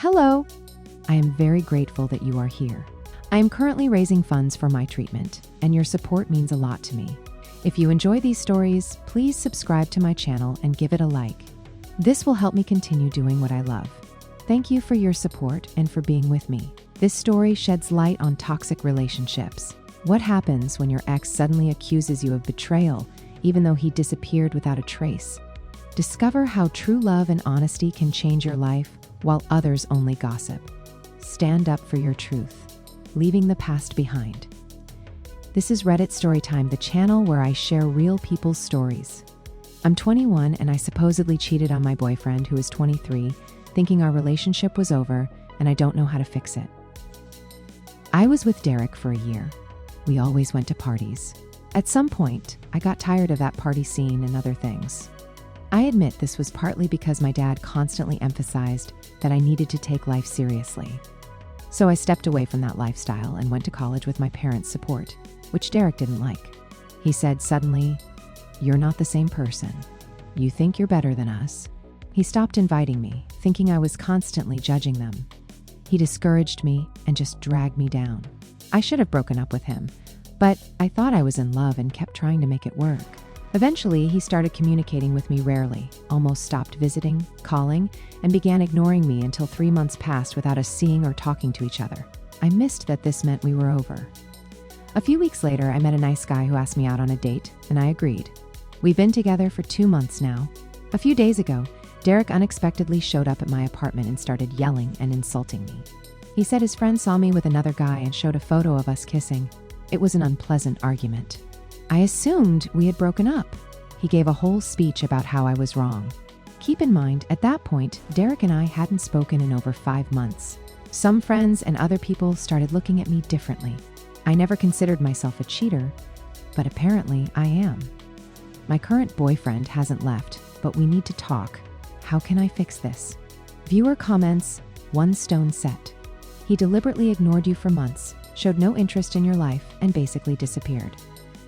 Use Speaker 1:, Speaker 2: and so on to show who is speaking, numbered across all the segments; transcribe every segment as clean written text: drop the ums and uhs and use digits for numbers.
Speaker 1: Hello! I am very grateful that you are here. I am currently raising funds for my treatment, and your support means a lot to me. If you enjoy these stories, please subscribe to my channel and give it a like. This will help me continue doing what I love. Thank you for your support and for being with me. This story sheds light on toxic relationships. What happens when your ex suddenly accuses you of betrayal, even though he disappeared without a trace? Discover how true love and honesty can change your life while others only gossip. Stand up for your truth, leaving the past behind. This is Reddit Storytime, the channel where I share real people's stories. I'm 21 and I supposedly cheated on my boyfriend, who is 23, thinking our relationship was over and I don't know how to fix it. I was with Derek for a year. We always went to parties. At some point, I got tired of that party scene and other things. I admit this was partly because my dad constantly emphasized that I needed to take life seriously. So I stepped away from that lifestyle and went to college with my parents' support, which Derek didn't like. He said suddenly, "You're not the same person. You think you're better than us." He stopped inviting me, thinking I was constantly judging them. He discouraged me and just dragged me down. I should have broken up with him, but I thought I was in love and kept trying to make it work. Eventually, he started communicating with me rarely, almost stopped visiting, calling, and began ignoring me until 3 months passed without us seeing or talking to each other. I missed that this meant we were over. A few weeks later, I met a nice guy who asked me out on a date, and I agreed. We've been together for 2 months now. A few days ago, Derek unexpectedly showed up at my apartment and started yelling and insulting me. He said his friend saw me with another guy and showed a photo of us kissing. It was an unpleasant argument. I assumed we had broken up. He gave a whole speech about how I was wrong. Keep in mind, at that point, Derek and I hadn't spoken in over 5 months. Some friends and other people started looking at me differently. I never considered myself a cheater, but apparently I am. My current boyfriend hasn't left, but we need to talk. How can I fix this? Viewer comments, 1 stone set. He deliberately ignored you for months, showed no interest in your life, and basically disappeared.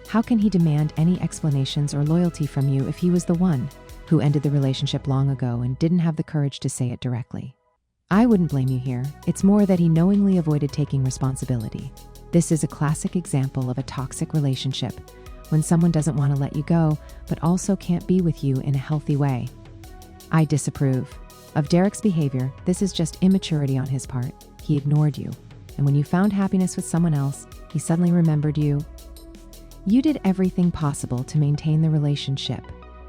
Speaker 1: How can he demand any explanations or loyalty from you if he was the one who ended the relationship long ago and didn't have the courage to say it directly? I wouldn't blame you here. It's more that he knowingly avoided taking responsibility. This is a classic example of a toxic relationship, when someone doesn't want to let you go, but also can't be with you in a healthy way. I disapprove of Derek's behavior. This is just immaturity on his part. He ignored you, and when you found happiness with someone else, he suddenly remembered you. You did everything possible to maintain the relationship,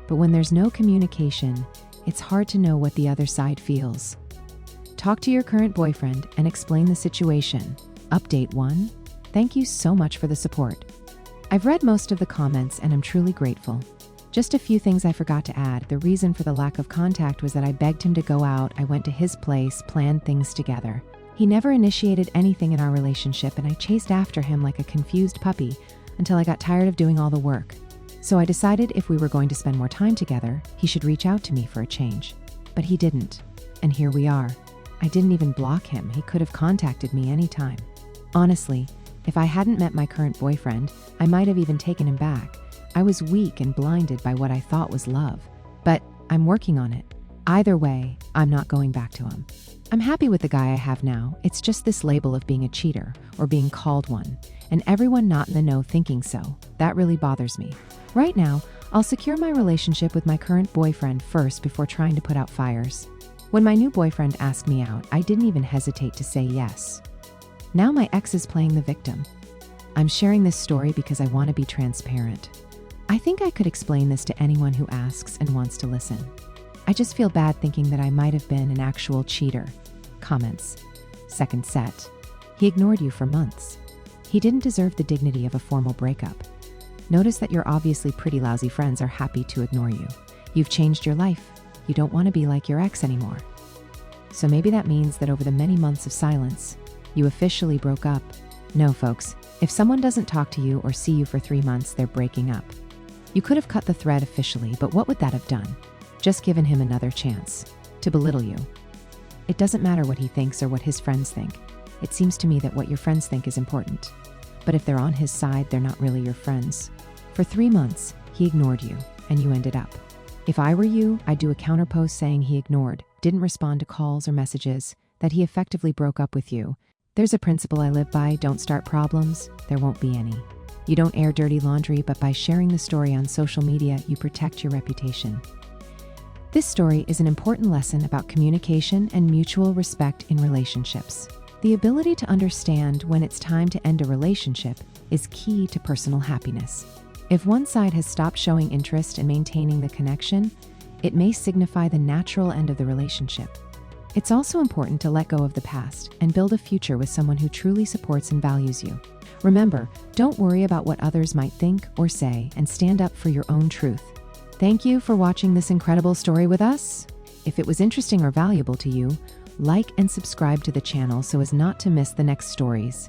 Speaker 1: but when there's no communication, it's hard to know what the other side feels. Talk to your current boyfriend and explain the situation. Update 1. Thank you so much for the support. I've read most of the comments and I'm truly grateful. Just a few things I forgot to add. The reason for the lack of contact was that I begged him to go out. I went to his place, planned things together. He never initiated anything in our relationship, and I chased after him like a confused puppy until I got tired of doing all the work. So I decided if we were going to spend more time together, he should reach out to me for a change. But he didn't. And here we are. I didn't even block him. He could have contacted me anytime. Honestly, if I hadn't met my current boyfriend, I might have even taken him back. I was weak and blinded by what I thought was love. But I'm working on it. Either way, I'm not going back to him. I'm happy with the guy I have now. It's just this label of being a cheater or being called one, and everyone not in the know thinking so. That really bothers me. Right now, I'll secure my relationship with my current boyfriend first before trying to put out fires. When my new boyfriend asked me out, I didn't even hesitate to say yes. Now my ex is playing the victim. I'm sharing this story because I want to be transparent. I think I could explain this to anyone who asks and wants to listen. I just feel bad thinking that I might have been an actual cheater. Comments. 2nd set. He ignored you for months. He didn't deserve the dignity of a formal breakup. Notice that your obviously pretty lousy friends are happy to ignore you. You've changed your life. You don't want to be like your ex anymore. So maybe that means that over the many months of silence, you officially broke up. No, folks, if someone doesn't talk to you or see you for 3 months, they're breaking up. You could have cut the thread officially, but what would that have done? Just given him another chance to belittle you. It doesn't matter what he thinks or what his friends think. It seems to me that what your friends think is important. But if they're on his side, they're not really your friends. For 3 months, he ignored you, and you ended up. If I were you, I'd do a counterpost saying he ignored, didn't respond to calls or messages, that he effectively broke up with you. There's a principle I live by: don't start problems, there won't be any. You don't air dirty laundry, but by sharing the story on social media, you protect your reputation. This story is an important lesson about communication and mutual respect in relationships. The ability to understand when it's time to end a relationship is key to personal happiness. If one side has stopped showing interest in maintaining the connection, it may signify the natural end of the relationship. It's also important to let go of the past and build a future with someone who truly supports and values you. Remember, don't worry about what others might think or say, and stand up for your own truth. Thank you for watching this incredible story with us. If it was interesting or valuable to you, like and subscribe to the channel so as not to miss the next stories.